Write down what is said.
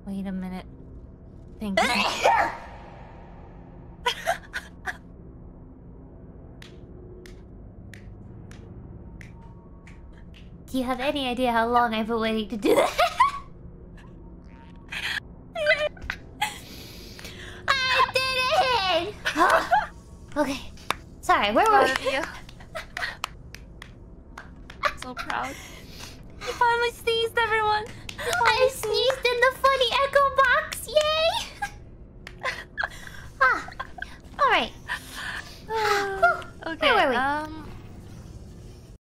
Wait a minute. Thank you. Do you have any idea how long I've been waiting to do that? I did it! Okay. Sorry, where were we? So proud. I finally sneezed, everyone! I sneezed